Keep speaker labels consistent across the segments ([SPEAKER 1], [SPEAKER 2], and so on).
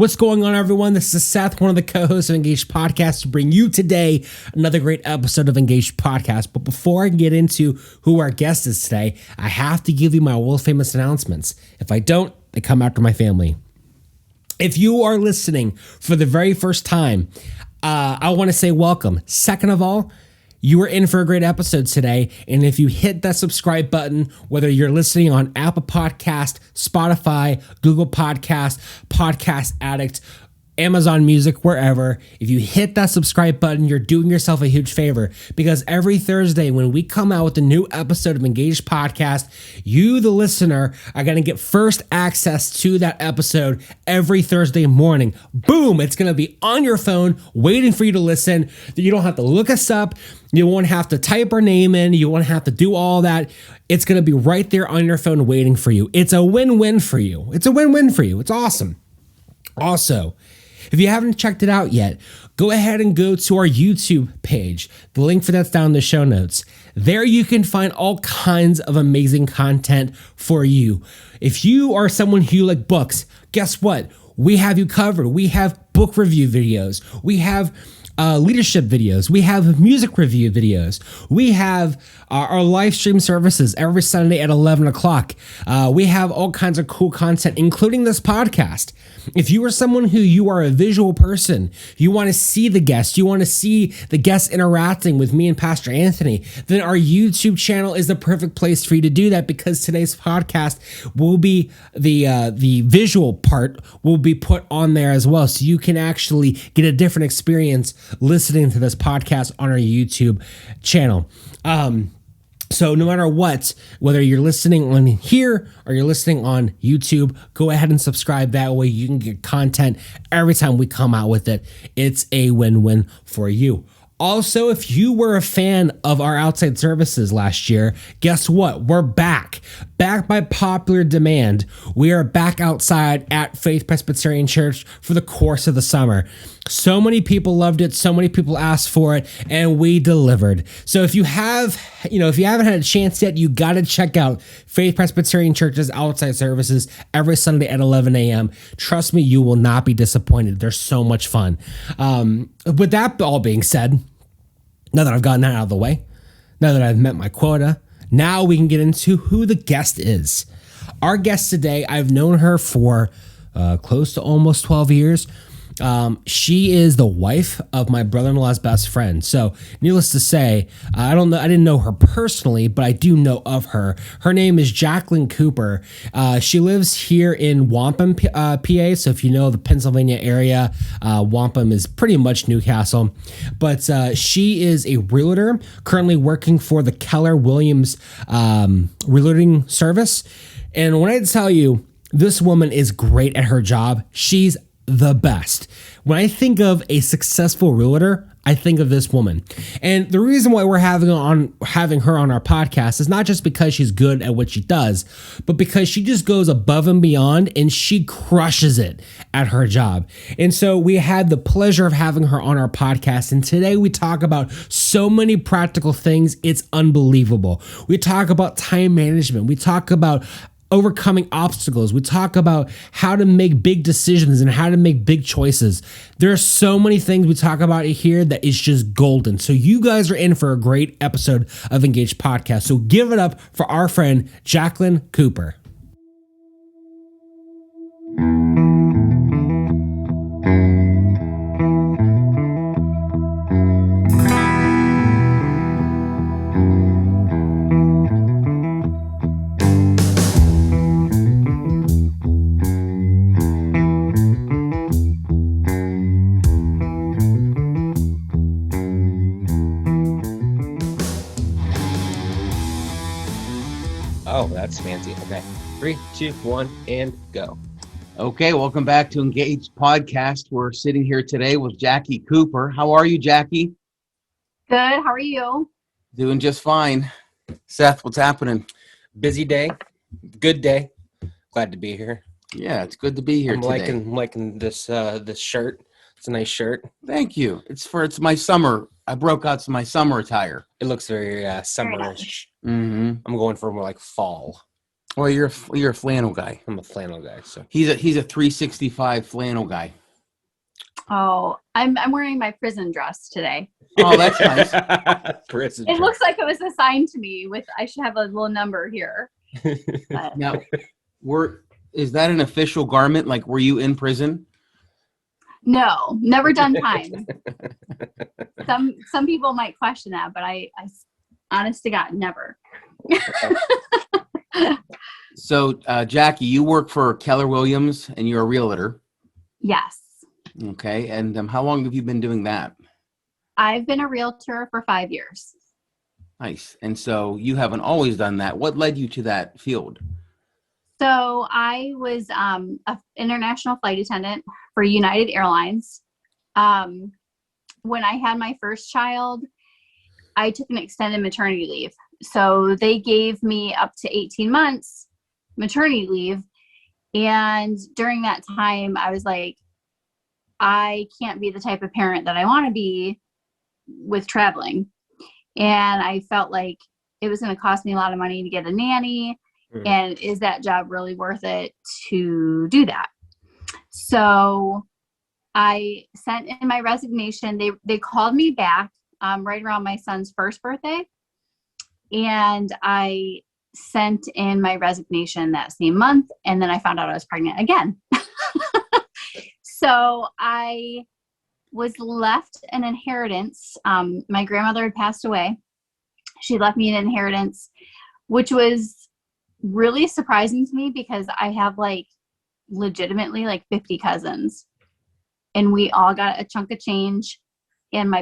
[SPEAKER 1] What's going on, everyone? This is Seth, one of the co-hosts of Engaged Podcast, to bring you today another great episode of Engaged Podcast. But before I get into who our guest is today, I have to give you my world-famous announcements. If I don't, they come after my family. If you are listening for the very first time, I want to say welcome. Second of all, you are in for a great episode today, and if you hit that subscribe button, whether you're listening on Apple Podcast, Spotify, Google Podcast, Podcast Addict, Amazon Music, wherever, if you hit that subscribe button, you're doing yourself a huge favor, because every Thursday when we come out with a new episode of Engaged Podcast, you, the listener, are going to get first access to that episode every Thursday morning. Boom! It's going to be on your phone waiting for you to listen. You don't have to look us up. You won't have to type our name in. You won't have to do all that. It's going to be right there on your phone waiting for you. It's a win-win for you. It's a win-win for you. It's awesome. Also, if you haven't checked it out yet, go ahead and go to our YouTube page. The link for that's down in the show notes. There you can find all kinds of amazing content for you. If you are someone who like books, guess what? We have you covered. We have book review videos. We have leadership videos. We have music review videos. We have our live stream services every Sunday at 11 o'clock. We have all kinds of cool content, including this podcast. If you are someone who you are a visual person, you want to see the guests, you want to see the guests interacting with me and Pastor Anthony, then our YouTube channel is the perfect place for you to do that, because today's podcast will be the visual part will be put on there as well. So you can actually get a different experience listening to this podcast on our YouTube channel. So no matter what, whether you're listening on here or you're listening on YouTube, go ahead and subscribe. That way you can get content every time we come out with it. It's a win-win for you. Also, if you were a fan of our outside services last year, guess what? We're back. Back by popular demand. We are back outside at Faith Presbyterian Church for the course of the summer. So many people loved it. So many people asked for it, and we delivered. So if you haven't had a chance yet, you got to check out Faith Presbyterian Church's outside services every Sunday at 11 a.m. Trust me, you will not be disappointed. They're so much fun. With that all being said, now that I've gotten that out of the way, now that I've met my quota, now we can get into who the guest is. Our guest today, I've known her for close to almost 12 years. She is the wife of my brother-in-law's best friend. So, needless to say, I didn't know her personally, but I do know of her. Her name is Jacqueline Cooper. She lives here in Wampum, PA. So if you know the Pennsylvania area, Wampum is pretty much Newcastle. But she is a realtor currently working for the Keller Williams realtoring service. And when I tell you, this woman is great at her job, she's the best. When I think of a successful realtor, I think of this woman. And the reason why we're having her on our podcast is not just because she's good at what she does, but because she just goes above and beyond, and she crushes it at her job. And so we had the pleasure of having her on our podcast. And today we talk about so many practical things. It's unbelievable. We talk about time management. We talk about overcoming obstacles. We talk about how to make big decisions and how to make big choices. There are so many things we talk about here that is just golden. So you guys are in for a great episode of Engaged Podcast. So give it up for our friend, Jacqueline Cooper.
[SPEAKER 2] Oh, that's fancy. Okay. 3, 2, 1, and go.
[SPEAKER 3] Okay, welcome back to Engaged Podcast. We're sitting here today with Jackie Cooper. How are you, Jackie?
[SPEAKER 4] Good. How are you?
[SPEAKER 3] Doing just fine. Seth, what's happening?
[SPEAKER 2] Busy day. Good day. Glad to be here.
[SPEAKER 3] Yeah, it's good to be here today.
[SPEAKER 2] I'm liking this shirt. It's a nice shirt.
[SPEAKER 3] Thank you. It's my summer. I broke out my summer attire.
[SPEAKER 2] It looks very summerish.
[SPEAKER 3] Mm-hmm.
[SPEAKER 2] I'm going for more like fall.
[SPEAKER 3] Well, you're a flannel guy.
[SPEAKER 2] I'm a flannel guy, so
[SPEAKER 3] He's a 365 flannel guy.
[SPEAKER 4] Oh, I'm wearing my prison dress today.
[SPEAKER 3] Oh, that's nice.
[SPEAKER 2] Prison
[SPEAKER 4] It
[SPEAKER 2] dress.
[SPEAKER 4] looks like it was assigned to me I should have a little number here. But
[SPEAKER 3] Now, is that an official garment? Like, were you in prison?
[SPEAKER 4] no, never done time. Some people might question that, but I honest to God, never.
[SPEAKER 3] So, Jackie, you work for Keller Williams, and you're a realtor.
[SPEAKER 4] Yes.
[SPEAKER 3] Okay, and how long have you been doing that?
[SPEAKER 4] I've been a realtor for 5 years.
[SPEAKER 3] Nice. And so you haven't always done that. What led you to that field?
[SPEAKER 4] So I was an international flight attendant for United Airlines. When I had my first child, I took an extended maternity leave. So they gave me up to 18 months maternity leave. And during that time, I was like, I can't be the type of parent that I want to be with traveling. And I felt like it was going to cost me a lot of money to get a nanny. And is that job really worth it to do that? So I sent in my resignation. They called me back right around my son's first birthday. And I sent in my resignation that same month. And then I found out I was pregnant again. So I was left an inheritance. My grandmother had passed away. She left me an inheritance, which was really surprising to me because I have legitimately 50 cousins, and we all got a chunk of change, and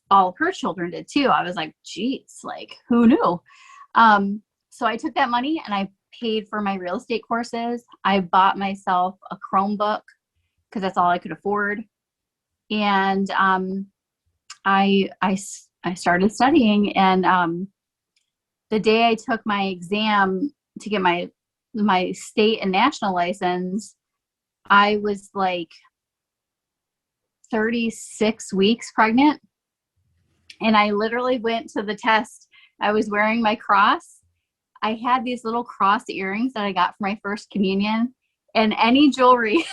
[SPEAKER 4] all of her children did too. I was like, geez, who knew? So I took that money and I paid for my real estate courses. I bought myself a Chromebook because that's all I could afford. And I started studying, and the day I took my exam to get my state and national license, I was 36 weeks pregnant. And I literally went to the test. I was wearing my cross. I had these little cross earrings that I got for my first communion, and any jewelry,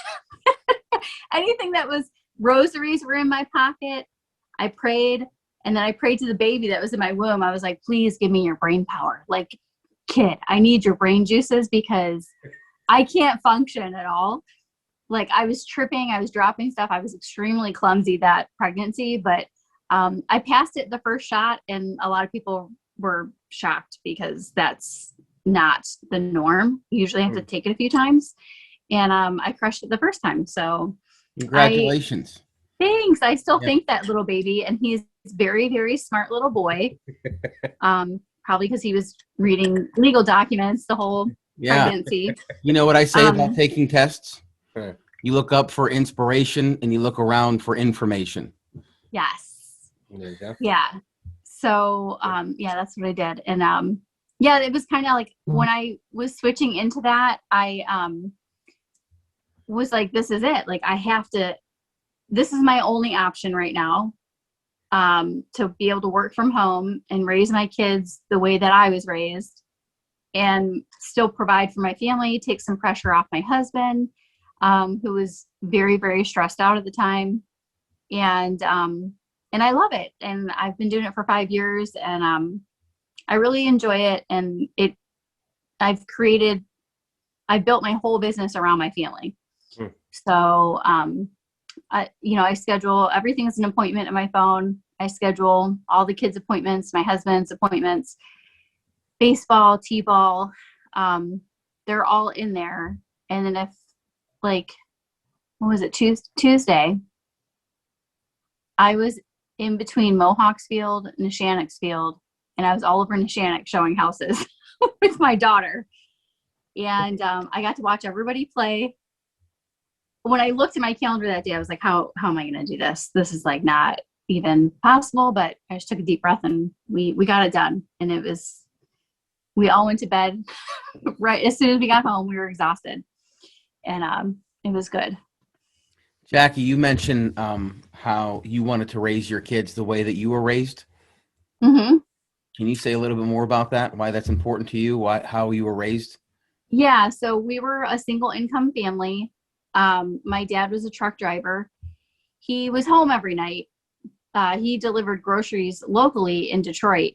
[SPEAKER 4] anything that was rosaries were in my pocket. I prayed, and then I prayed to the baby that was in my womb. I was like, please give me your brain power. Kid, I need your brain juices because I can't function at all. I was tripping, I was dropping stuff. I was extremely clumsy that pregnancy, but I passed it the first shot, and a lot of people were shocked because that's not the norm. You usually have to take it a few times, and I crushed it the first time. So
[SPEAKER 3] congratulations.
[SPEAKER 4] Thanks. I still think that little baby, and he's very, very smart little boy. Probably because he was reading legal documents the whole pregnancy.
[SPEAKER 3] You know what I say about taking tests? You look up for inspiration and you look around for information.
[SPEAKER 4] Yes.
[SPEAKER 2] There you go.
[SPEAKER 4] Yeah. So, that's what I did. And, it was kind of when I was switching into that, I, was like, this is it. This is my only option right now, to be able to work from home and raise my kids the way that I was raised and still provide for my family, take some pressure off my husband, who was very, very stressed out at the time. And I love it. And I've been doing it for 5 years, and I really enjoy it. And I've built my whole business around my family. So, I schedule everything as an appointment on my phone. I schedule all the kids' appointments, my husband's appointments, baseball, t-ball. They're all in there. And then if what was it, Tuesday, I was in between Mohawks Field and Neshannock's Field, and I was all over Neshannock showing houses with my daughter. And I got to watch everybody play. When I looked at my calendar that day, I was like, how am I going to do this? This is not even possible. But I just took a deep breath, and we got it done. And we all went to bed right as soon as we got home. We were exhausted, and it was good.
[SPEAKER 3] Jackie, you mentioned how you wanted to raise your kids the way that you were raised.
[SPEAKER 4] Mm-hmm.
[SPEAKER 3] Can you say a little bit more about that? Why that's important to you? How you were raised?
[SPEAKER 4] Yeah, so we were a single income family. My dad was a truck driver. He was home every night. He delivered groceries locally in Detroit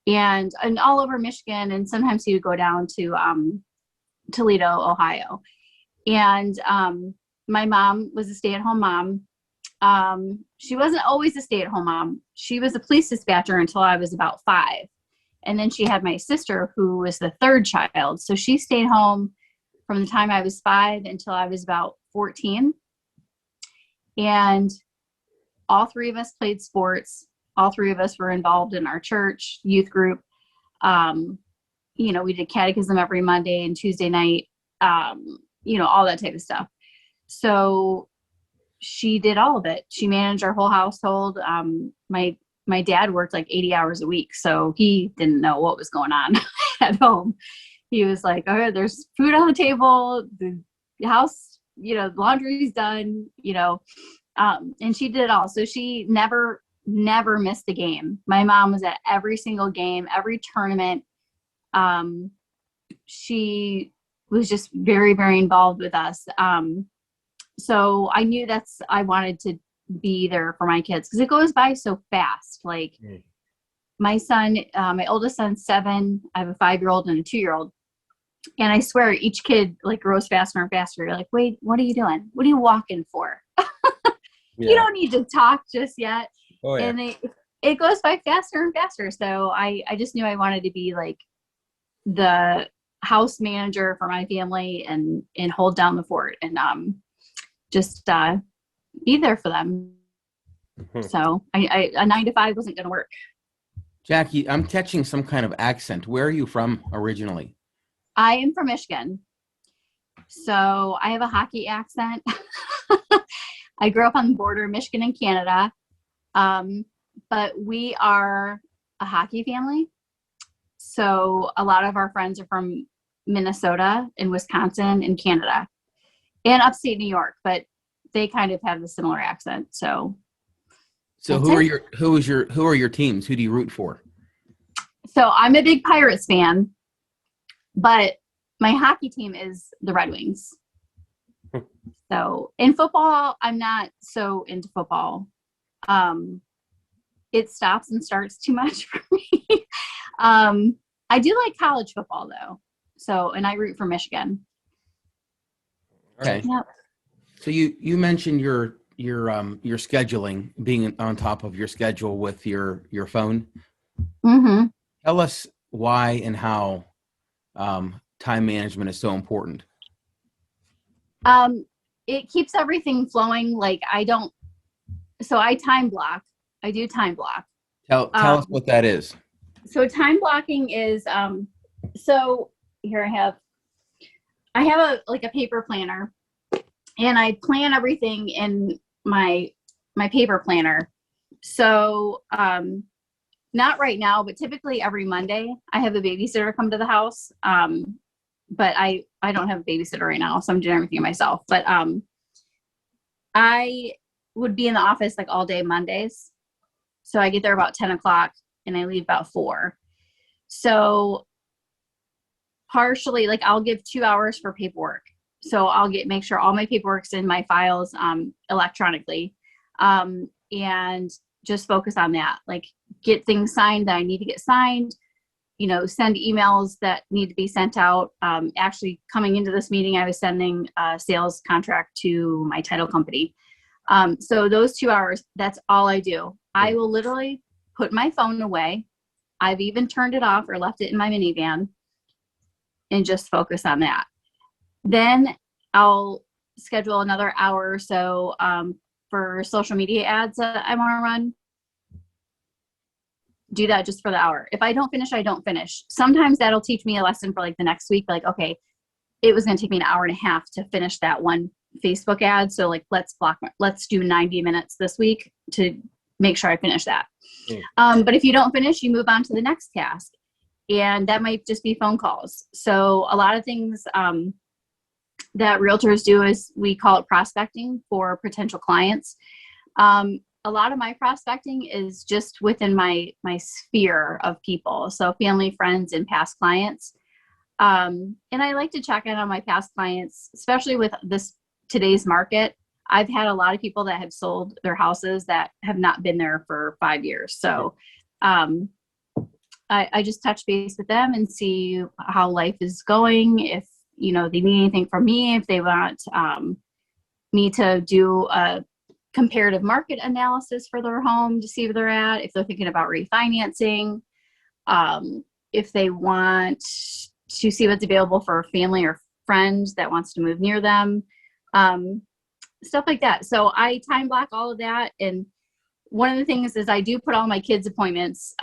[SPEAKER 4] and all over Michigan, and sometimes he would go down to Toledo, Ohio. And my mom was a stay-at-home mom. She wasn't always a stay-at-home mom. She was a police dispatcher until I was about 5. And then she had my sister, who was the third child. So she stayed home from the time I was 5 until I was about 14. And all 3 of us played sports. All 3 of us were involved in our church youth group. We did catechism every Monday and Tuesday night, all that type of stuff. So she did all of it. She managed our whole household. My dad worked like 80 hours a week, so he didn't know what was going on at home. He was like, "Oh, there's food on the table. The house, laundry's done, and she did it all. So she never missed a game. My mom was at every single game, every tournament. She was just very, very involved with us. So I knew I wanted to be there for my kids because it goes by so fast. Like my son, my oldest son's 7. I have a 5-year-old and a 2-year-old. And I swear each kid like grows faster and faster. You're like, wait, what are you doing? What are you walking for? You don't need to talk just yet.
[SPEAKER 2] Oh, yeah.
[SPEAKER 4] And it goes by faster and faster. So I just knew I wanted to be like the house manager for my family and hold down the fort and just be there for them. So a 9 to 5 wasn't going to work.
[SPEAKER 3] Jackie, I'm catching some kind of accent. Where are you from originally?
[SPEAKER 4] I am from Michigan. So I have a hockey accent. I grew up on the border of Michigan and Canada. But we are a hockey family. So a lot of our friends are from Minnesota and Wisconsin and Canada and upstate New York, but they kind of have a similar accent. So who are your teams? Who do you root for? So I'm a big Pirates fan, but my hockey team is the Red Wings. So in football, I'm not so into football. It stops and starts too much for me. I do like college football though. So, and I root for Michigan.
[SPEAKER 3] Okay.
[SPEAKER 4] Yep.
[SPEAKER 3] So you mentioned your scheduling, being on top of your schedule with your phone.
[SPEAKER 4] Mm-hmm.
[SPEAKER 3] Tell us why and how time management is so important.
[SPEAKER 4] It keeps everything flowing. Like I time block. I do time block.
[SPEAKER 3] Tell us what that is.
[SPEAKER 4] So time blocking is, so here I have a paper planner and I plan everything in my paper planner. So, not right now, but typically every Monday I have a babysitter come to the house. But I don't have a babysitter right now, so I'm doing everything myself. But I would be in the office like all day Mondays. So I get there about 10 o'clock and I leave about 4. So partially, like I'll give 2 hours for paperwork. So I'll make sure all my paperwork's in my files electronically, and just focus on that. Like get things signed that I need to get signed, send emails that need to be sent out. Actually coming into this meeting, I was sending a sales contract to my title company. So those 2 hours, that's all I do. I will literally put my phone away. I've even turned it off or left it in my minivan and just focus on that. Then I'll schedule another hour or so for social media ads that I want to run. Do that just for the hour. If I don't finish, I don't finish. Sometimes that'll teach me a lesson for like the next week. Like, okay, it was going to take me an hour and a half to finish that one Facebook ad. So like, let's do 90 minutes this week to make sure I finish that. But if you don't finish, you move on to the next task. And that might just be phone calls. So a lot of things that realtors do is we call it prospecting for potential clients. A lot of my prospecting is just within my sphere of people. So family, friends, and past clients. And I like to check in on my past clients, especially with today's market. I've had a lot of people that have sold their houses that have not been there for 5 years. So I just touch base with them and see how life is going. If, they need anything from me, if they want me to do a comparative market analysis for their home to see where they're at, if they're thinking about refinancing, if they want to see what's available for a family or friend that wants to move near them, stuff like that. So I time block all of that. And one of the things is I do put all my kids' appointments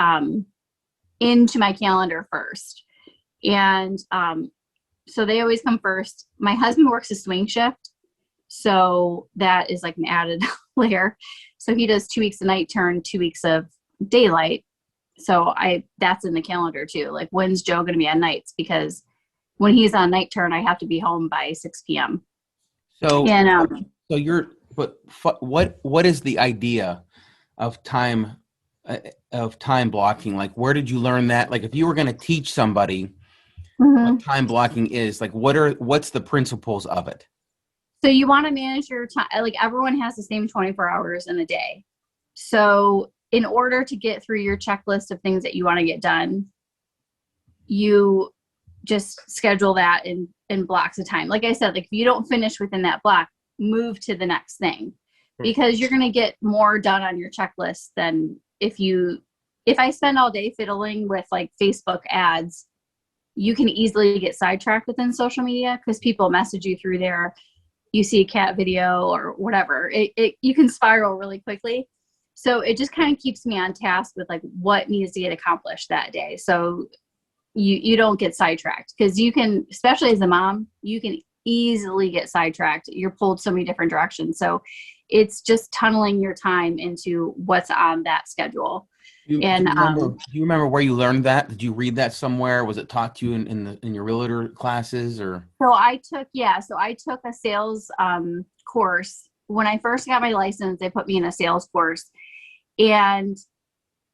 [SPEAKER 4] into my calendar first. And so they always come first. My husband works a swing shift. So that is like an added layer. So he does 2 weeks of night turn, 2 weeks of daylight. So that's in the calendar too. Like, when's Joe going to be on nights? Because when he's on night turn, I have to be home by 6 p.m.
[SPEAKER 3] So,
[SPEAKER 4] And
[SPEAKER 3] what is the idea of time blocking? Like, where did you learn that? Like, if you were going to teach somebody what time blocking is, like, what's the principles of it?
[SPEAKER 4] So you want to manage your time. Like, everyone has the same 24 hours in a day. So in order to get through your checklist of things that you want to get done, you just schedule that in blocks of time. Like I said, like, if you don't finish within that block, move to the next thing, because you're going to get more done on your checklist than if I spend all day fiddling with like Facebook ads. You can easily get sidetracked within social media because people message you through there. You see a cat video or whatever, you can spiral really quickly. So it just kind of keeps me on task with like what needs to get accomplished that day. So you don't get sidetracked, because you can, especially as a mom, you can easily get sidetracked. You're pulled so many different directions. So it's just tunneling your time into what's on that schedule.
[SPEAKER 3] Do you remember where you learned that? Did you read that somewhere? Was it taught to you in your realtor classes, or?
[SPEAKER 4] So I took a sales course. When I first got my license, they put me in a sales course, and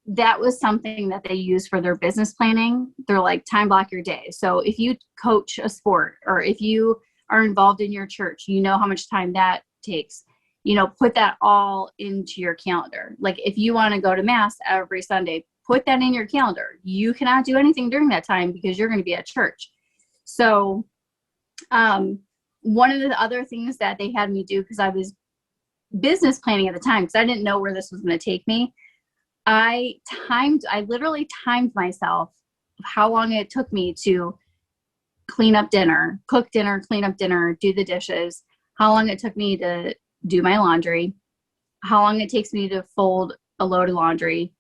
[SPEAKER 4] that was something that they use for their business planning. They're like, time block your day. So if you coach a sport, or if you are involved in your church, you know how much time that takes. Put that all into your calendar. Like, if you want to go to mass every Sunday, put that in your calendar. You cannot do anything during that time because you're going to be at church. So one of the other things that they had me do, because I was business planning at the time, because I didn't know where this was going to take me, I literally timed myself how long it took me to clean up dinner, cook dinner, clean up dinner, do the dishes, how long it took me to do my laundry, how long it takes me to fold a load of laundry,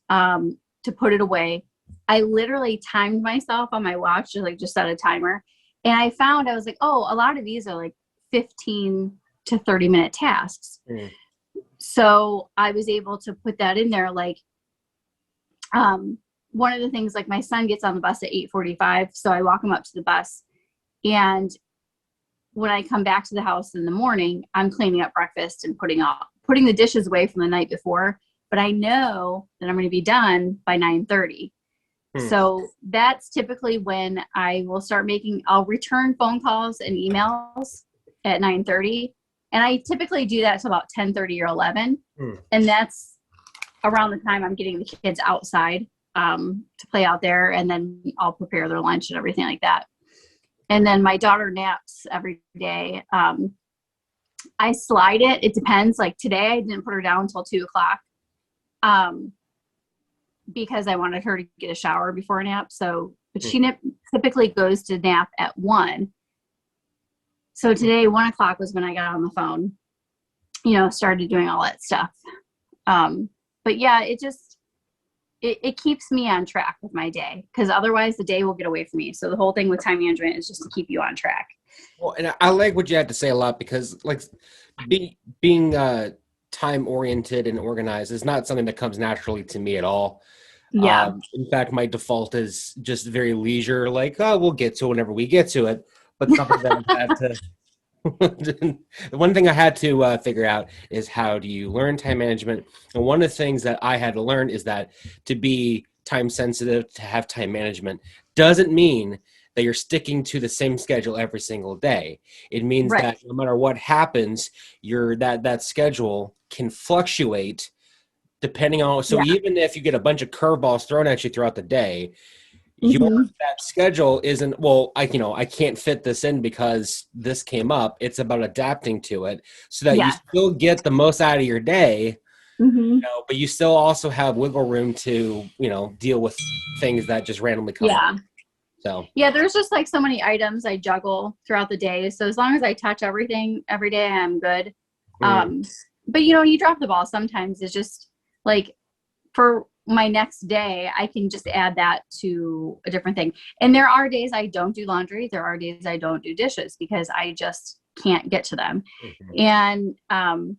[SPEAKER 4] to put it away. I literally timed myself on my watch to just set a timer. And I was like, oh, a lot of these are like 15 to 30 minute tasks. So I was able to put that in there. Like, one of the things, like, my son gets on the bus at 8:45. So I walk him up to the bus, and when I come back to the house in the morning, I'm cleaning up breakfast and putting the dishes away from the night before, but I know that I'm going to be done by 9:30. So that's typically when I will start I'll return phone calls and emails at 9:30. And I typically do that to about 10:30 or 11. And that's around the time I'm getting the kids outside to play out there. And then I'll prepare their lunch and everything like that. And then my daughter naps every day. I slide it. It depends. Like, today I didn't put her down until 2:00 because I wanted her to get a shower before a nap. So, but she typically goes to nap at 1. So today, 1:00 was when I got on the phone, started doing all that stuff. But yeah, it keeps me on track with my day, because otherwise the day will get away from me. So the whole thing with time management is just to keep you on track.
[SPEAKER 2] Well, and I like what you had to say a lot, because like being time oriented and organized is not something that comes naturally to me at all.
[SPEAKER 4] Yeah.
[SPEAKER 2] In fact, my default is just very leisure, like, oh, we'll get to it whenever we get to it. But something that I had to, the one thing I had to figure out is, how do you learn time management? And one of the things that I had to learn is that to be time sensitive, to have time management, doesn't mean that you're sticking to the same schedule every single day. It means
[SPEAKER 4] Right.
[SPEAKER 2] that no matter what happens, that schedule can fluctuate depending on, so
[SPEAKER 4] Yeah.
[SPEAKER 2] even if you get a bunch of curveballs thrown at you throughout the day,
[SPEAKER 4] Mhm.
[SPEAKER 2] that schedule isn't, well, I can't fit this in because this came up. It's about adapting to it so that you
[SPEAKER 4] Yeah.
[SPEAKER 2] still get the most out of your day,
[SPEAKER 4] Mhm.
[SPEAKER 2] but you still also have wiggle room to, deal with things that just randomly come up.
[SPEAKER 4] Yeah.
[SPEAKER 2] So
[SPEAKER 4] Yeah, there's just like so many items I juggle throughout the day. So as long as I touch everything every day, I'm good. But you drop the ball sometimes. It's just like for my next day, I can just add that to a different thing. And there are days I don't do laundry. There are days I don't do dishes because I just can't get to them. And I'm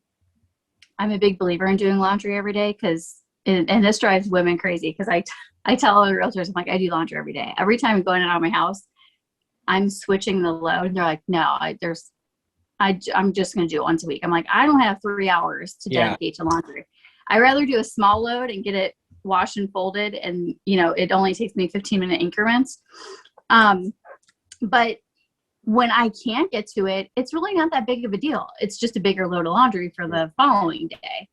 [SPEAKER 4] a big believer in doing laundry every day because, and this drives women crazy because I tell other realtors, I'm like, I do laundry every day. Every time I'm going out of my house, I'm switching the load. And they're like, no, I'm just going to do it once a week. I'm like, I don't have 3 hours to dedicate to laundry. I'd rather do a small load and get it washed and folded. And, it only takes me 15-minute increments. But when I can't get to it, it's really not that big of a deal. It's just a bigger load of laundry for the following day.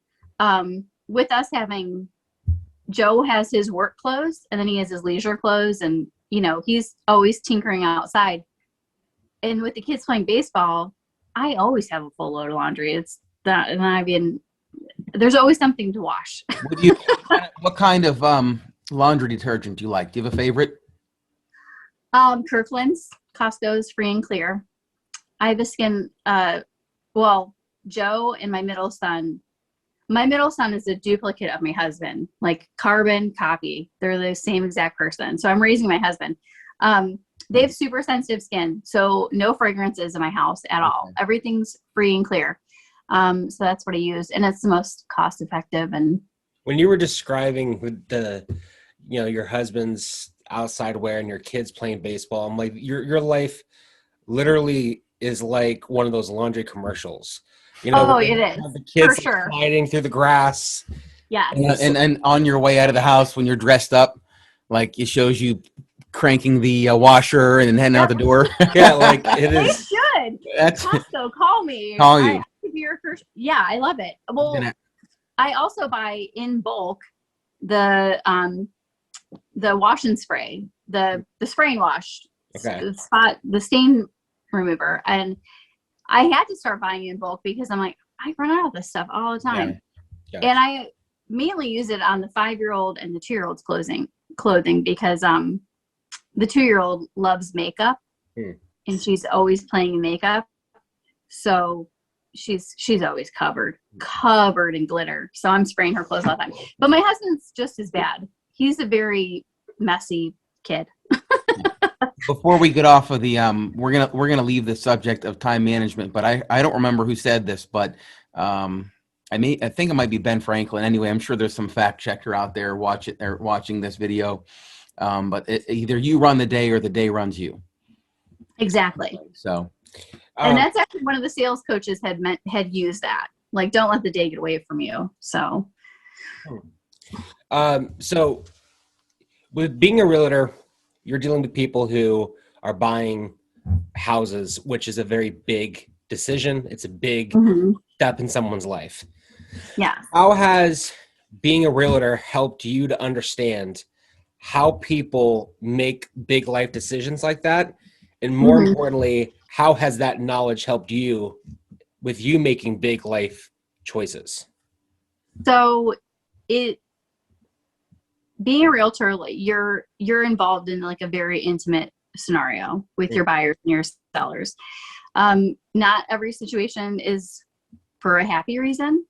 [SPEAKER 4] With us having, Joe has his work clothes and then he has his leisure clothes and, he's always tinkering outside. And with the kids playing baseball, I always have a full load of laundry. It's that, and there's always something to wash.
[SPEAKER 3] What kind of laundry detergent do you like? Do you have a favorite?
[SPEAKER 4] Kirkland's, Costco's Free and Clear. I have a skin, Joe and my middle son is a duplicate of my husband, like carbon copy. They're the same exact person. So I'm raising my husband. They have super sensitive skin, so no fragrances in my house at all. Everything's free and clear. So that's what I use, and it's the most cost effective. And
[SPEAKER 2] when you were describing your husband's outside wear and your kids playing baseball, I'm like, your life literally is like one of those laundry commercials.
[SPEAKER 4] it is
[SPEAKER 2] the kids
[SPEAKER 4] for sure
[SPEAKER 2] sliding through the grass.
[SPEAKER 4] Yeah,
[SPEAKER 3] and on your way out of the house when you're dressed up, like it shows you cranking the washer and then heading out the door.
[SPEAKER 2] Yeah, like it
[SPEAKER 4] they
[SPEAKER 2] is.
[SPEAKER 4] should. Costco, call me.
[SPEAKER 3] Call you.
[SPEAKER 4] I love it. Well, I also buy in bulk the wash and spray, the spray and wash, the stain remover, and I had to start buying in bulk because I'm like, I run out of this stuff all the time.
[SPEAKER 2] Yeah.
[SPEAKER 4] And I mainly use it on the 5-year-old and the 2-year-old's clothing because the 2-year-old loves makeup and she's always playing in makeup, so she's always covered in glitter. So I'm spraying her clothes all the time. But my husband's just as bad. He's a very messy kid.
[SPEAKER 3] Before we get off of the we're gonna leave the subject of time management, but I don't remember who said this, but I think it might be Ben Franklin. Anyway, I'm sure there's some fact checker out there watching this video. But either you run the day or the day runs you.
[SPEAKER 4] Exactly.
[SPEAKER 3] So,
[SPEAKER 4] and that's actually one of the sales coaches had used that. Like, don't let the day get away from you. So,
[SPEAKER 2] so with being a realtor, you're dealing with people who are buying houses, which is a very big decision. It's a big step in someone's life.
[SPEAKER 4] Yeah.
[SPEAKER 2] How has being a realtor helped you to understand how people make big life decisions like that? And more importantly, how has that knowledge helped you with you making big life choices?
[SPEAKER 4] So being a realtor, like you're involved in like a very intimate scenario with your buyers and your sellers. Not every situation is for a happy reason.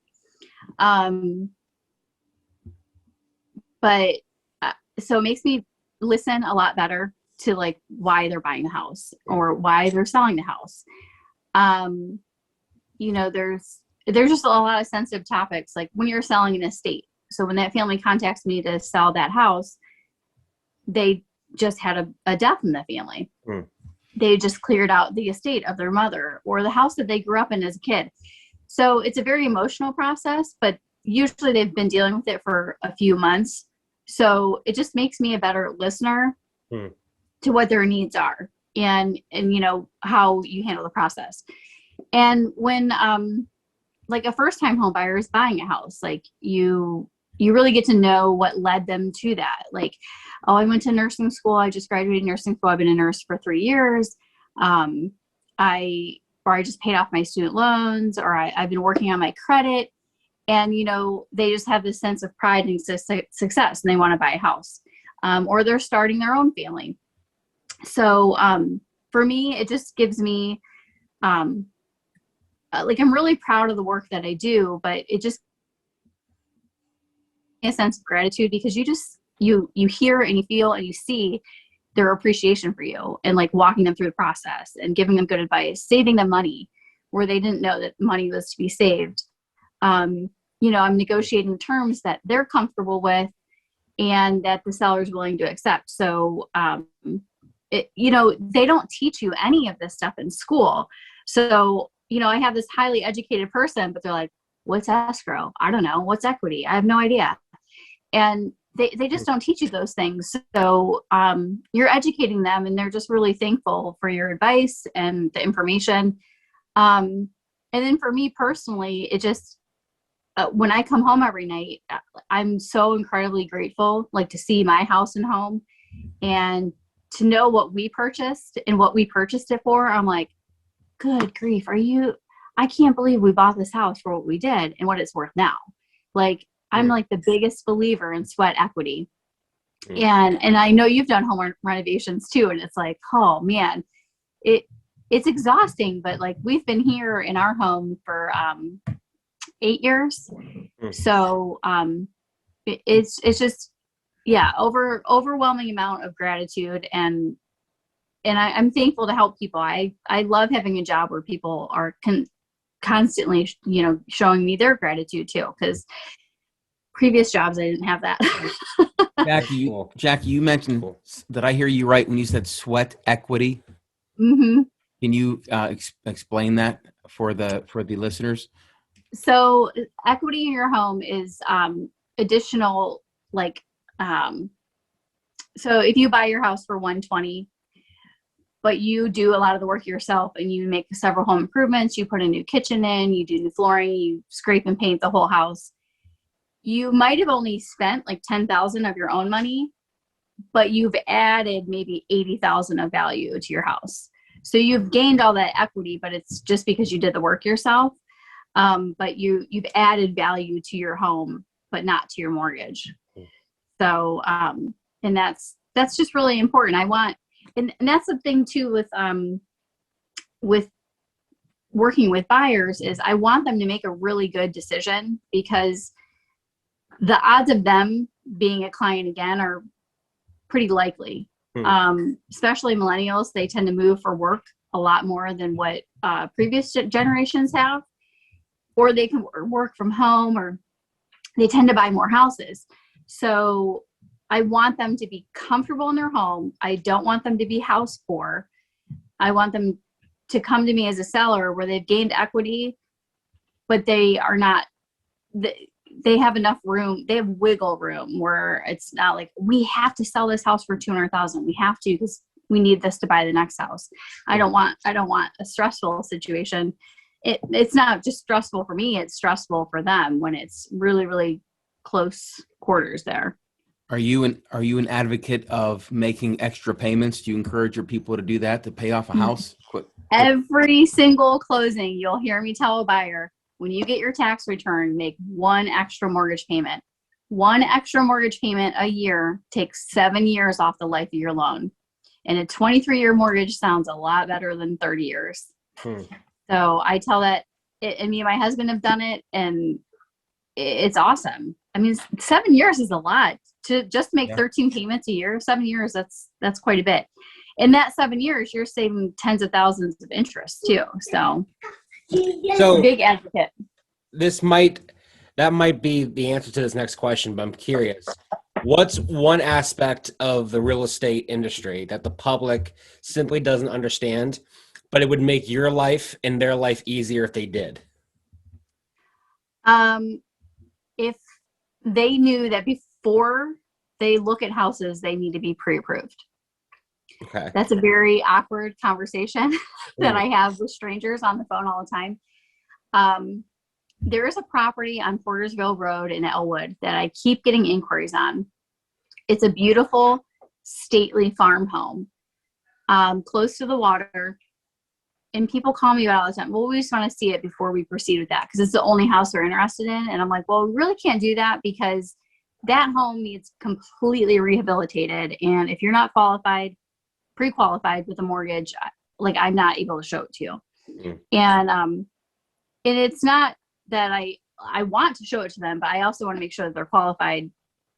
[SPEAKER 4] But so it makes me listen a lot better to like why they're buying the house or why they're selling the house. There's just a lot of sensitive topics, like when you're selling an estate. So when that family contacts me to sell that house, they just had a death in the family. They just cleared out the estate of their mother or the house that they grew up in as a kid. So it's a very emotional process, but usually they've been dealing with it for a few months. So it just makes me a better listener to what their needs are, and you know, how you handle the process. And when like a first time home buyer is buying a house, like you really get to know what led them to that. Like, oh, I went to nursing school, I just graduated nursing school, I've been a nurse for 3 years. I just paid off my student loans, or I've been working on my credit. And, you know, they just have this sense of pride and success, and they want to buy a house, or they're starting their own family. So for me, it just gives me, like, I'm really proud of the work that I do, but it just a sense of gratitude, because you hear and you feel and you see their appreciation for you, and like walking them through the process and giving them good advice, saving them money where they didn't know that money was to be saved. You know, I'm negotiating terms that they're comfortable with and that the seller is willing to accept. So, you know, they don't teach you any of this stuff in school. So, you know, I have this highly educated person, but they're like, what's escrow? I don't know. What's equity? I have no idea. And they just don't teach you those things. So you're educating them, and they're just really thankful for your advice and the information. And then for me personally, it just, when I come home every night, I'm so incredibly grateful, like, to see my house and home, and to know what we purchased and what we purchased it for. I'm like, good grief, I can't believe we bought this house for what we did and what it's worth now. Like, I'm like the biggest believer in sweat equity. And I know you've done home renovations too. And it's like, oh man, it's exhausting, but like, we've been here in our home for 8 years. So it's just, yeah, overwhelming amount of gratitude. And I'm thankful to help people. I love having a job where people are constantly, you know, showing me their gratitude too, because previous jobs I didn't have that.
[SPEAKER 3] Jackie, you mentioned, did I hear you right when you said sweat equity?
[SPEAKER 4] Mm-hmm.
[SPEAKER 3] Can you explain that for the listeners?
[SPEAKER 4] So equity in your home is additional, like, so if you buy your house for $120, but you do a lot of the work yourself, and you make several home improvements, you put a new kitchen in, you do new flooring, you scrape and paint the whole house, you might have only spent like $10,000 of your own money, but you've added maybe $80,000 of value to your house. So you've gained all that equity, but it's just because you did the work yourself. But you've added value to your home, but not to your mortgage. So, and that's just really important. And that's the thing too with working with buyers, is I want them to make a really good decision, because the odds of them being a client again are pretty likely. Especially millennials, they tend to move for work a lot more than what previous generations have, or they can work from home, or they tend to buy more houses. So I want them to be comfortable in their home. I don't want them to be house poor. I want them to come to me as a seller where they've gained equity, but they are not, they have enough room. They have wiggle room where it's not like, we have to sell this house for $200,000. We have to, because we need this to buy the next house. I don't want a stressful situation. It's not just stressful for me, it's stressful for them when it's really, really close quarters there.
[SPEAKER 3] Are you an advocate of making extra payments? Do you encourage your people to do that, to pay off a house?
[SPEAKER 4] Every single closing, you'll hear me tell a buyer, when you get your tax return, make one extra mortgage payment. One extra mortgage payment a year takes 7 years off the life of your loan. And a 23-year mortgage sounds a lot better than 30 years. So I tell that, and me and my husband have done it, and it's awesome. I mean, 7 years is a lot to just make 13 payments a year. 7 years, that's quite a bit. In that 7 years, you're saving tens of thousands of interest too. So big advocate.
[SPEAKER 2] That might be the answer to this next question, but I'm curious. What's one aspect of the real estate industry that the public simply doesn't understand, but it would make your life and their life easier if they did?
[SPEAKER 4] If they knew that before they look at houses, they need to be pre-approved.
[SPEAKER 2] Okay.
[SPEAKER 4] That's a very awkward conversation that I have with strangers on the phone all the time. There is a property on Portersville Road in Elwood that I keep getting inquiries on. It's a beautiful, stately farm home, close to the water. And people call me about it all the time. Well, we just want to see it before we proceed with that because it's the only house we're interested in. And I'm like, well, we really can't do that because that home needs completely rehabilitated. And if you're not pre-qualified with a mortgage, like I'm not able to show it to you. Mm. And it's not that I want to show it to them, but I also want to make sure that they're qualified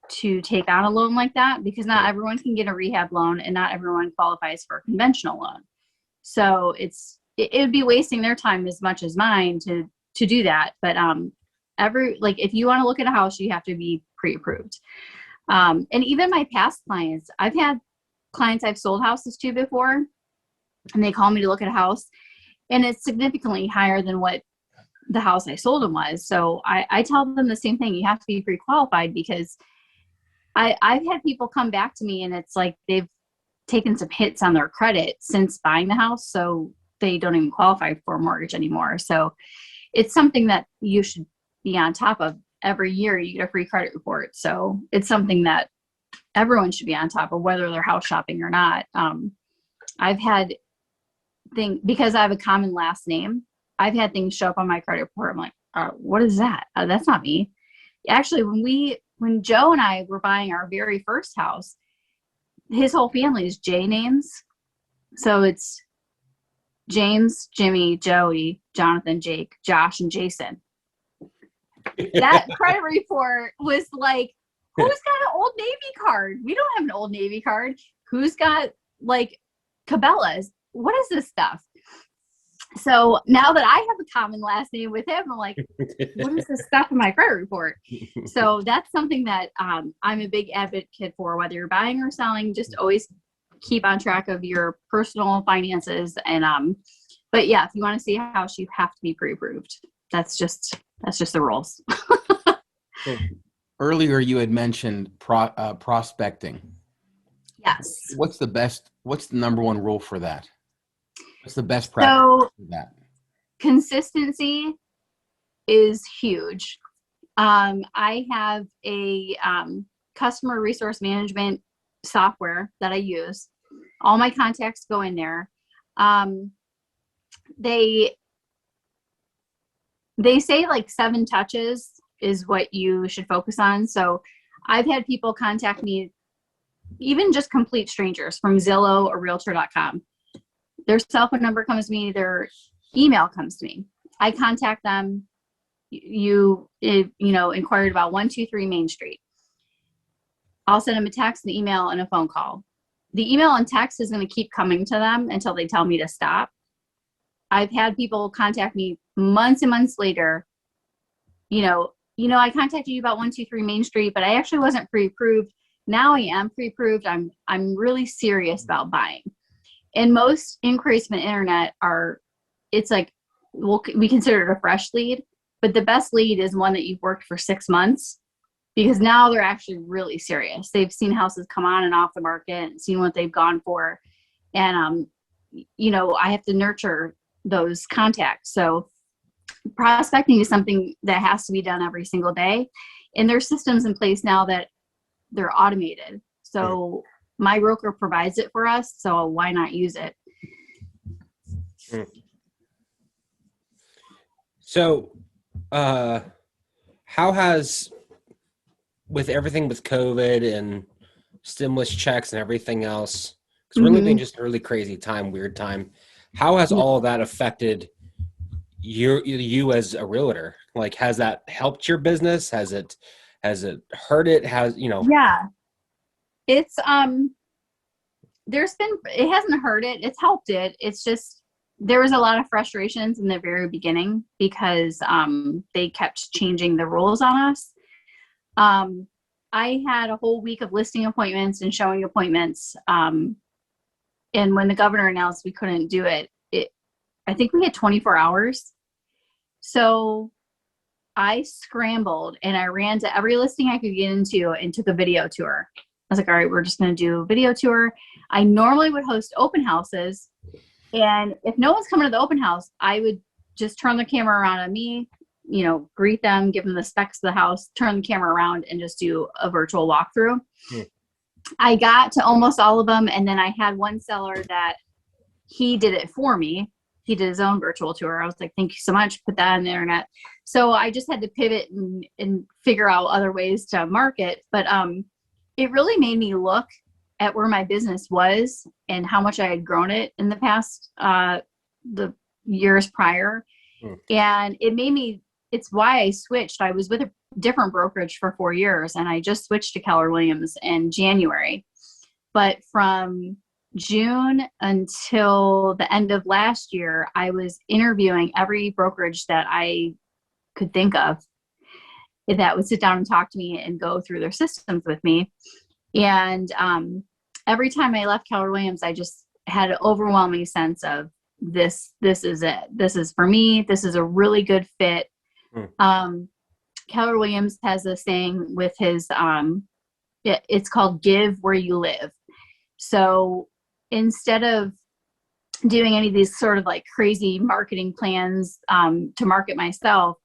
[SPEAKER 4] to take on a loan like that because not everyone can get a rehab loan and not everyone qualifies for a conventional loan. So it would be wasting their time as much as mine to do that. But if you want to look at a house, you have to be pre-approved. And even my past clients, I've had clients I've sold houses to before, and they call me to look at a house, and it's significantly higher than what the house I sold them was. So I tell them the same thing. You have to be pre-qualified because I've had people come back to me and it's like they've taken some hits on their credit since buying the house. So they don't even qualify for a mortgage anymore. So it's something that you should be on top of. Every year you get a free credit report. So it's something that everyone should be on top of, whether they're house shopping or not. I've had because I have a common last name, I've had things show up on my credit report. I'm like, what is that? That's not me. Actually, when Joe and I were buying our very first house, his whole family is J names. So it's James, Jimmy, Joey, Jonathan, Jake, Josh, and Jason. That credit report was like, who's got an Old Navy card? We don't have an Old Navy card. Who's got like Cabela's? What is this stuff? So now that I have a common last name with him, I'm like, what is this stuff in my credit report? So that's something that I'm a big advocate for, whether you're buying or selling, just always keep on track of your personal finances. And, but yeah, if you want to see a house, you have to be pre-approved. That's just the rules.
[SPEAKER 3] Earlier, you had mentioned prospecting.
[SPEAKER 4] Yes.
[SPEAKER 3] What's the number one rule for that? What's the best practice for that?
[SPEAKER 4] Consistency is huge. I have a customer resource management software that I use. All my contacts go in there. They say like 7 touches is what you should focus on. So I've had people contact me, even just complete strangers from Zillow or Realtor.com. Their cell phone number comes to me, their email comes to me. I contact them. You inquired about 123 Main Street. I'll send them a text, an email, and a phone call. The email and text is going to keep coming to them until they tell me to stop. I've had people contact me months and months later. I contacted you about 123 Main Street, but I actually wasn't pre-approved. Now I am pre-approved. I'm really serious about buying. And most inquiries from the internet it's like, we consider it a fresh lead, but the best lead is one that you've worked for 6 months, because now they're actually really serious. They've seen houses come on and off the market and seen what they've gone for. And, I have to nurture those contacts. So prospecting is something that has to be done every single day. And there's systems in place now that they're automated. So my broker provides it for us. So why not use it?
[SPEAKER 2] So, how has, with everything with COVID and stimulus checks and everything else, it's really been just a really crazy time, weird time. How has all of that affected you as a realtor? Like, has that helped your business? Has it hurt it?
[SPEAKER 4] Yeah, it's, it hasn't hurt it. It's helped it. It's just, there was a lot of frustrations in the very beginning because they kept changing the rules on us. I had a whole week of listing appointments and showing appointments. And when the governor announced we couldn't do it, I think we had 24 hours. So I scrambled and I ran to every listing I could get into and took a video tour. was like, all right, we're just going to do a video tour. I normally would host open houses. And if no one's coming to the open house, I would just turn the camera around on me, greet them, give them the specs of the house, turn the camera around, and just do a virtual walkthrough. I got to almost all of them. And then I had one seller that he did it for me. He did his own virtual tour. I was like, thank you so much. Put that on the internet. So I just had to pivot and figure out other ways to market. But it really made me look at where my business was and how much I had grown it in the past, the years prior. And it made me, it's why I switched. I was with a different brokerage for 4 years, and I just switched to Keller Williams in January. But from June until the end of last year, I was interviewing every brokerage that I could think of that would sit down and talk to me and go through their systems with me. And every time I left Keller Williams, I just had an overwhelming sense of this is it. This is for me. This is a really good fit. Keller Williams has a saying with his, it's called give where you live. So instead of doing any of these sort of like crazy marketing plans to market myself,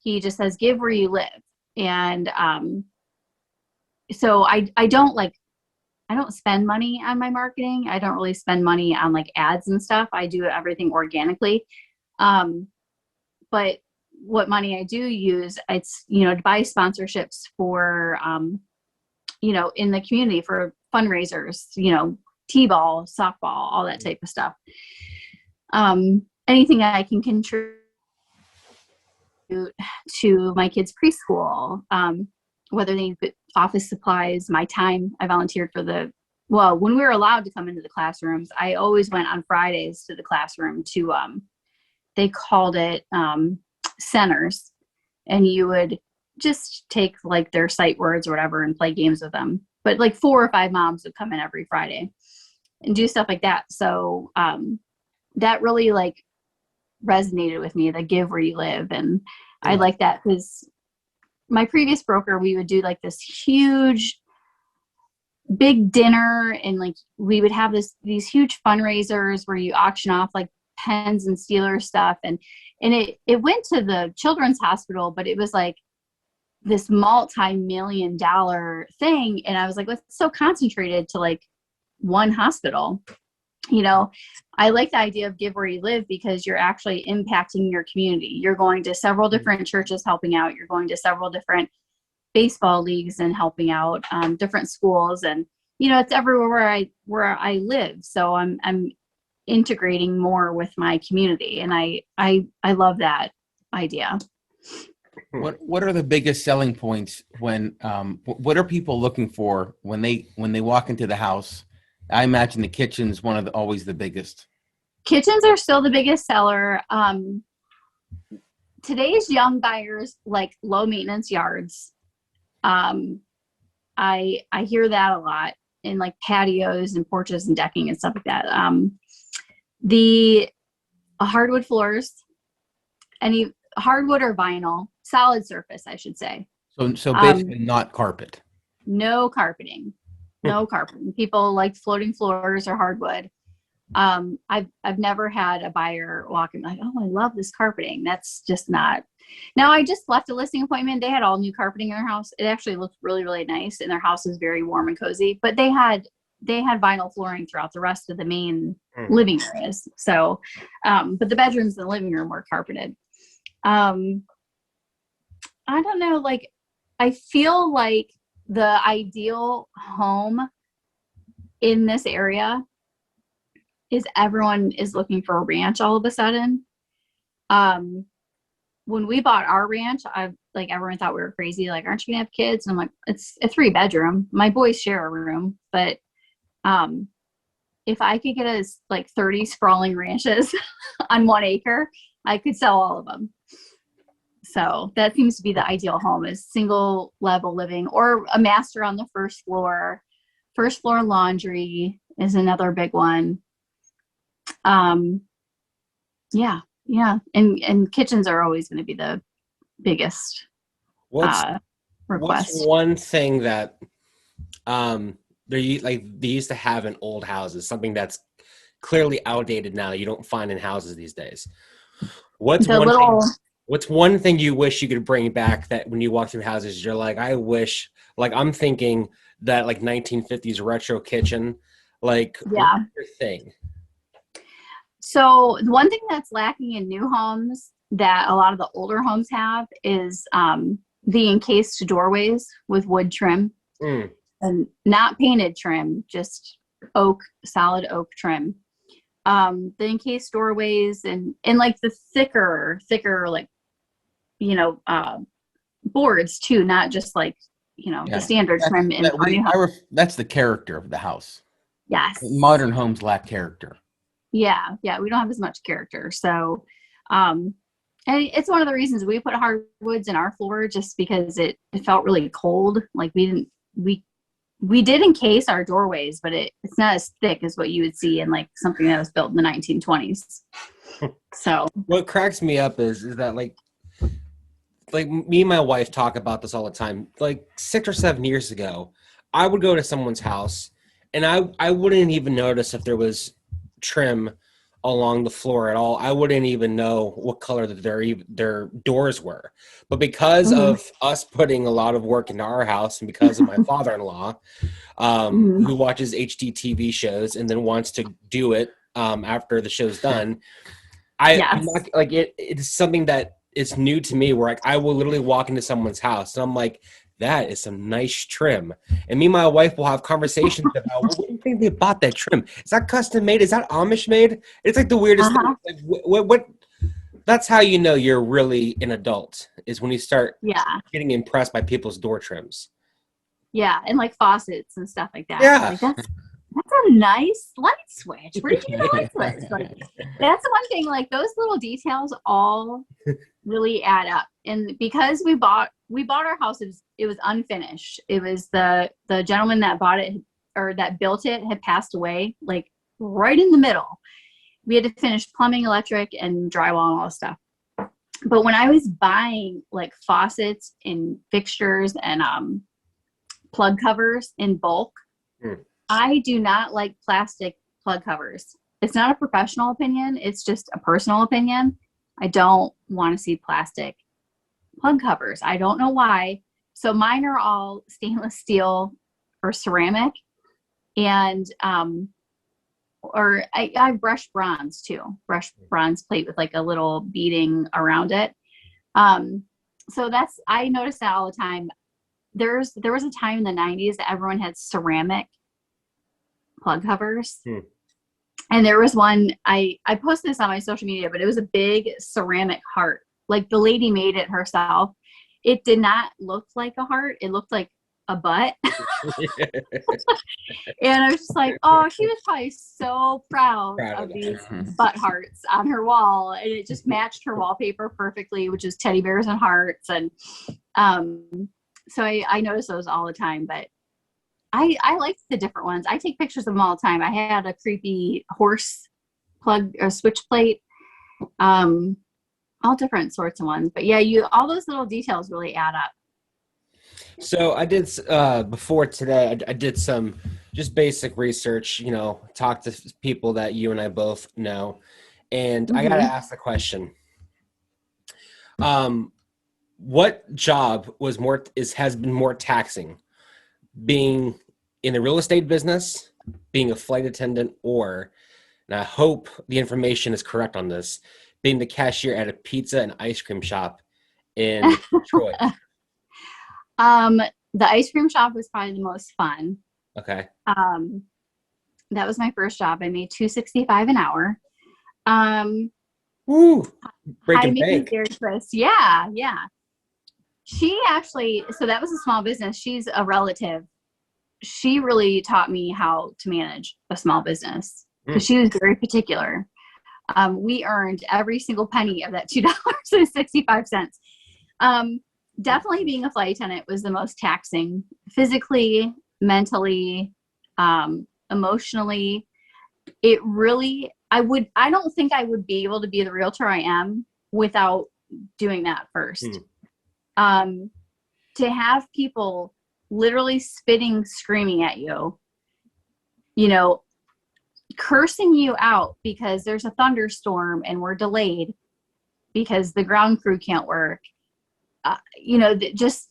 [SPEAKER 4] he just says, give where you live. And so I don't spend money on my marketing. I don't really spend money on like ads and stuff. I do everything organically. But what money I do use, it's, to buy sponsorships for, in the community for fundraisers, t-ball, softball, all that type of stuff. Anything I can contribute to my kids' preschool, whether they need office supplies, my time. I volunteered for when we were allowed to come into the classrooms, I always went on Fridays to the classroom to, they called it centers, and you would just take like their sight words or whatever and play games with them. But like 4 or 5 moms would come in every Friday and do stuff like that. So that really like resonated with me, the give where you live. And I like that because my previous broker, we would do like this huge big dinner, and like we would have these huge fundraisers where you auction off like Pens and Steelers stuff, and it went to the children's hospital, but it was like this multi-million-dollar thing, and I was like, well, it's so concentrated to like one hospital. I like the idea of give where you live because you're actually impacting your community. You're going to several different churches helping out. You're going to several different baseball leagues and helping out different schools, and it's everywhere where I live. So I'm integrating more with my community, and I love that idea.
[SPEAKER 3] What are the biggest selling points when what are people looking for when they walk into the house? I imagine the kitchen's always the biggest.
[SPEAKER 4] Kitchens are still the biggest seller. Today's young buyers like low maintenance yards. I hear that a lot in like patios and porches and decking and stuff like that. The hardwood floors, any hardwood or vinyl, solid surface, I should say.
[SPEAKER 3] So basically not carpet.
[SPEAKER 4] No carpeting. No carpeting. People like floating floors or hardwood. I've never had a buyer walk in like, oh, I love this carpeting. That's just not. Now, I just left a listing appointment. They had all new carpeting in their house. It actually looked really, really nice, and their house is very warm and cozy. But they had vinyl flooring throughout the rest of the main living areas. So, but the bedrooms and the living room were carpeted. I don't know. Like, I feel like the ideal home in this area is everyone is looking for a ranch all of a sudden. When we bought our ranch, everyone thought we were crazy. Like, aren't you gonna have kids? And I'm like, it's a 3-bedroom. My boys share a room, but if I could get us like 30 sprawling ranches on 1 acre, I could sell all of them. So that seems to be the ideal home, is single level living or a master on the first floor. First floor laundry is another big one. Yeah. And kitchens are always going to be the biggest request.
[SPEAKER 2] What's one thing that they used to have in old houses, something that's clearly outdated now that you don't find in houses these days. What's one thing you wish you could bring back that when you walk through houses, you're like, I wish, like, I'm thinking that like 1950s retro kitchen, like,
[SPEAKER 4] Yeah.
[SPEAKER 2] what's your thing?
[SPEAKER 4] So the one thing that's lacking in new homes that a lot of the older homes have is the encased doorways with wood trim. And not painted trim, just solid oak trim. The encased doorways and like the thicker, like, boards too, not just like, the standard trim.
[SPEAKER 3] That's the character of the house.
[SPEAKER 4] Yes.
[SPEAKER 3] Modern homes lack character.
[SPEAKER 4] Yeah. We don't have as much character. So, and it's one of the reasons we put hardwoods in our floor, just because it felt really cold. Like we did encase our doorways, but it's not as thick as what you would see in like something that was built in the 1920s. So
[SPEAKER 2] what cracks me up is that like me and my wife talk about this all the time. Like 6 or 7 years ago, I would go to someone's house and I wouldn't even notice if there was trim along the floor at all. I wouldn't even know what color their doors were. But because of us putting a lot of work into our house, and because of my father-in-law, who watches HGTV shows and then wants to do it after the show's done, I'm not, like it's something that is new to me. Where like I will literally walk into someone's house and I'm like, that is some nice trim. And me and my wife will have conversations about, well, what do you think they bought that trim? Is that custom made? Is that Amish made? It's like the weirdest thing. Like, what? That's how you know you're really an adult, is when you start getting impressed by people's door trims.
[SPEAKER 4] Yeah, and like faucets and stuff like that.
[SPEAKER 2] Yeah.
[SPEAKER 4] Like, that's a nice light switch. Where did you get a light switch? Like, that's the one thing, like those little details all really add up. And because we bought our house, it was unfinished. It was the gentleman that bought it or that built it had passed away, like right in the middle. We had to finish plumbing, electric, and drywall and all this stuff. But when I was buying like faucets and fixtures and plug covers in bulk, I do not like plastic plug covers. It's not a professional opinion. It's just a personal opinion. I don't want to see plastic plug covers. I don't know why. So mine are all stainless steel or ceramic, and or I brush bronze too. Brush bronze plate with like a little beading around it. So I notice that all the time. There was a time in the 90s that everyone had ceramic plug covers. And there was one, I posted this on my social media, but it was a big ceramic heart. Like the lady made it herself. It did not look like a heart. It looked like a butt. And I was just like, oh, she was probably so proud of these butt hearts on her wall. And it just matched her wallpaper perfectly, which is teddy bears and hearts. And so I notice those all the time, but I like the different ones. I take pictures of them all the time. I had a creepy horse plug or switch plate, all different sorts of ones. But yeah, all those little details really add up.
[SPEAKER 2] So I did before today. I did some just basic research. Talk to people that you and I both know, and I got to ask the question: what job has been more taxing, being in the real estate business, being a flight attendant, or, and I hope the information is correct on this, being the cashier at a pizza and ice cream shop in Detroit?
[SPEAKER 4] The ice cream shop was probably the most fun.
[SPEAKER 2] Okay.
[SPEAKER 4] That was my first job. I made $2.65 an hour.
[SPEAKER 2] Woo! Breaking bank.
[SPEAKER 4] Yeah. She actually, so that was a small business. She's a relative. She really taught me how to manage a small business because she was very particular. We earned every single penny of that $2.65. Definitely being a flight attendant was the most taxing, physically, mentally, emotionally. It really, I don't think I would be able to be the realtor I am without doing that first. To have people literally spitting, screaming at you, you know, cursing you out because there's a thunderstorm and we're delayed because the ground crew can't work. You know, just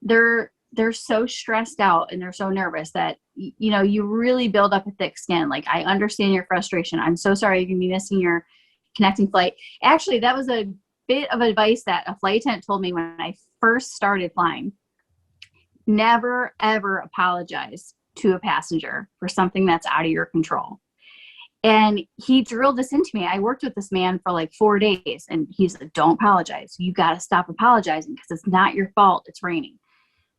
[SPEAKER 4] they're so stressed out and they're so nervous that, you know, you really build up a thick skin. Like, I understand your frustration. I'm so sorry you're going to be missing your connecting flight. Actually, that was a bit of advice that a flight attendant told me when I first started flying. Never, ever apologize to a passenger for something that's out of your control. And he drilled this into me. I worked with this man for like 4 days, and he's like, don't apologize. You got to stop apologizing because it's not your fault. It's raining.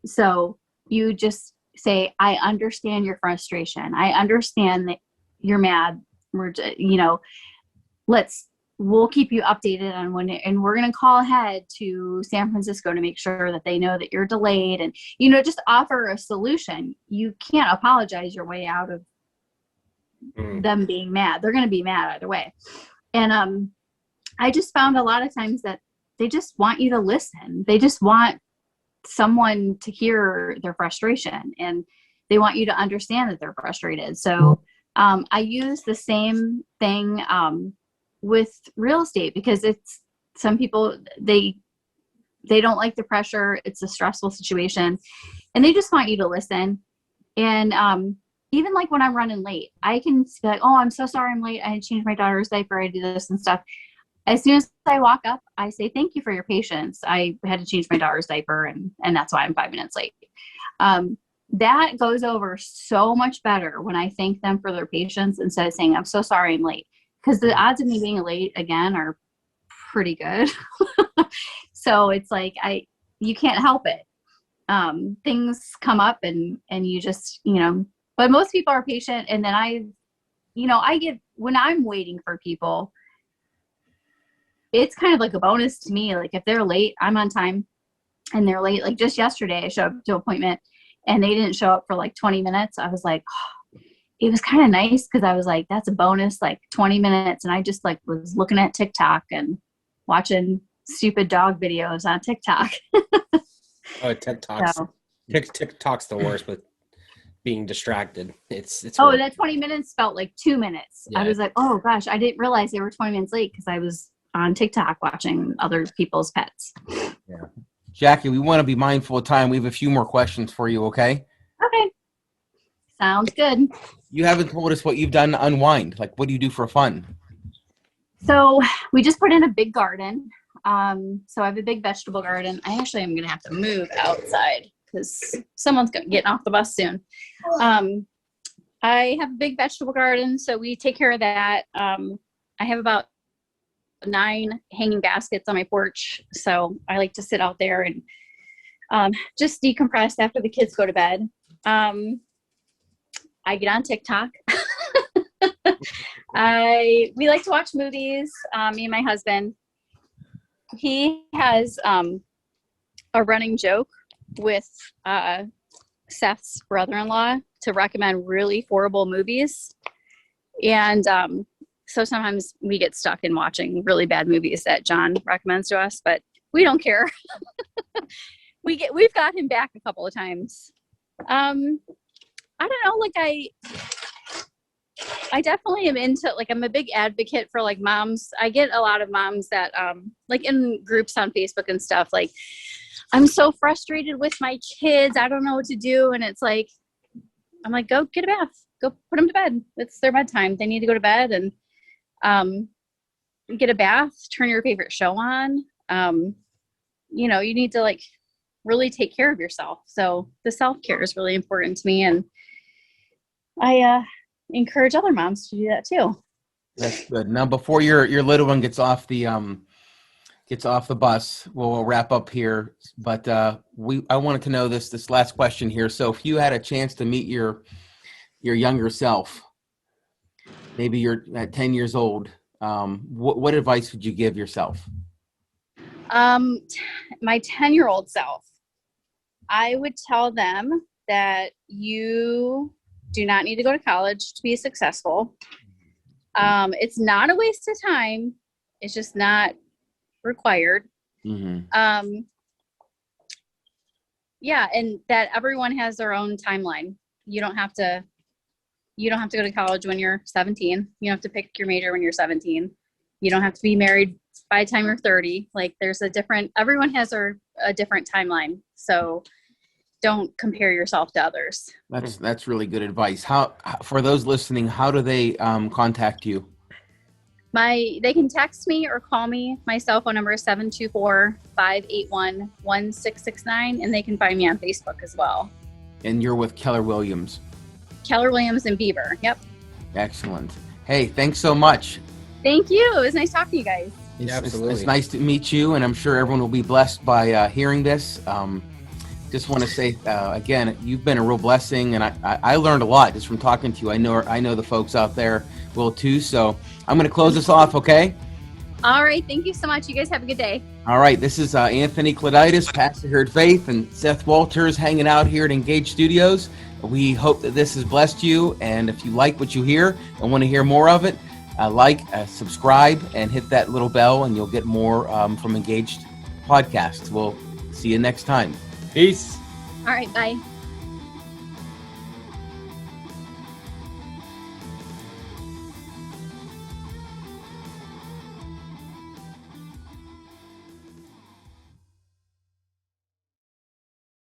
[SPEAKER 4] So you just say, I understand your frustration. I understand that you're mad. You know, we'll keep you updated on when, and we're going to call ahead to San Francisco to make sure that they know that you're delayed, and, you know, just offer a solution. You can't apologize your way out of them being mad. They're going to be mad either way. And I just found a lot of times that they just want you to listen. They just want someone to hear their frustration, and they want you to understand that they're frustrated. So I use the same thing with real estate, because it's, some people, they don't like the pressure. It's a stressful situation, and they just want you to listen. And even like when I'm running late, I can be like, oh, I'm so sorry I'm late. I had to change my daughter's diaper. I do this and stuff. As soon as I walk up, I say, thank you for your patience. I had to change my daughter's diaper, and that's why I'm 5 minutes late. That goes over so much better when I thank them for their patience instead of saying, I'm so sorry I'm late. Because the odds of me being late again are pretty good. So it's like, you can't help it. Things come up and you just, you know, but most people are patient. And then when I'm waiting for people, it's kind of like a bonus to me. Like, if they're late, I'm on time, and they're late. Like, just yesterday, I showed up to an appointment and they didn't show up for like 20 minutes. I was like, oh, it was kind of nice, because I was like, that's a bonus, like 20 minutes. And I just like was looking at TikTok and watching stupid dog videos on TikTok.
[SPEAKER 2] Oh, TikTok's
[SPEAKER 4] So,
[SPEAKER 2] TikTok's the worst with being distracted. It's
[SPEAKER 4] oh, that 20 minutes felt like 2 minutes.
[SPEAKER 2] Yeah.
[SPEAKER 4] I was like, oh gosh, I didn't realize they were 20 minutes late because I was on TikTok watching other people's pets.
[SPEAKER 3] Yeah. Jackie, we want to be mindful of time. We have a few more questions for you, okay?
[SPEAKER 4] Okay. Sounds good.
[SPEAKER 3] You haven't told us what you've done to unwind. Like, what do you do for fun?
[SPEAKER 4] So we just put in a big garden. So I have a big vegetable garden. I actually am going to have to move outside because someone's getting off the bus soon. I have a big vegetable garden, so we take care of that. I have about 9 hanging baskets on my porch. So I like to sit out there and just decompress after the kids go to bed. I get on TikTok. We like to watch movies, me and my husband. He has a running joke with Seth's brother-in-law to recommend really horrible movies. And so sometimes we get stuck in watching really bad movies that John recommends to us, but we don't care. We've got him back a couple of times. I don't know, like I definitely am into, like, I'm a big advocate for like moms. I get a lot of moms that like in groups on Facebook and stuff, like, I'm so frustrated with my kids, I don't know what to do. And it's like, I'm like, go get a bath, go put them to bed. It's their bedtime. They need to go to bed, and get a bath, turn your favorite show on. You know, you need to like really take care of yourself. So the self-care is really important to me. And I encourage other moms to do that too.
[SPEAKER 3] That's good. Now, before your little one gets off the bus, we'll wrap up here. But I wanted to know this last question here. So, if you had a chance to meet your younger self, maybe you're at 10 years old, what advice would you give yourself?
[SPEAKER 4] My 10-year-old self, I would tell them that you do not need to go to college to be successful. It's not a waste of time. It's just not required. Mm-hmm. Yeah, and that everyone has their own timeline. You don't have to go to college when you're 17. You don't have to pick your major when you're 17. You don't have to be married by the time you're 30. Like everyone has a different timeline. So don't compare yourself to others.
[SPEAKER 3] That's really good advice. How, for those listening, how do they contact you?
[SPEAKER 4] They can text me or call me. My cell phone number is 724-581-1669, and they can find me on Facebook as well.
[SPEAKER 3] And you're with Keller Williams.
[SPEAKER 4] Keller Williams and Beaver. Yep.
[SPEAKER 3] Excellent. Hey, thanks so much.
[SPEAKER 4] Thank you. It was nice talking to you guys.
[SPEAKER 2] Absolutely.
[SPEAKER 3] It's nice to meet you, and I'm sure everyone will be blessed by hearing this. Just want to say again, you've been a real blessing, and I learned a lot just from talking to you. I know the folks out there will too. So I'm going to close this off. Okay.
[SPEAKER 4] All right. Thank you so much. You guys have a good day.
[SPEAKER 3] All right. This is Anthony Cloditis, pastor here at Faith, and Seth Walters hanging out here at Engage Studios. We hope that this has blessed you, and if you like what you hear and want to hear more of it, subscribe, and hit that little bell, and you'll get more from Engaged Podcasts. We'll see you next time.
[SPEAKER 2] Peace.
[SPEAKER 4] All right. Bye.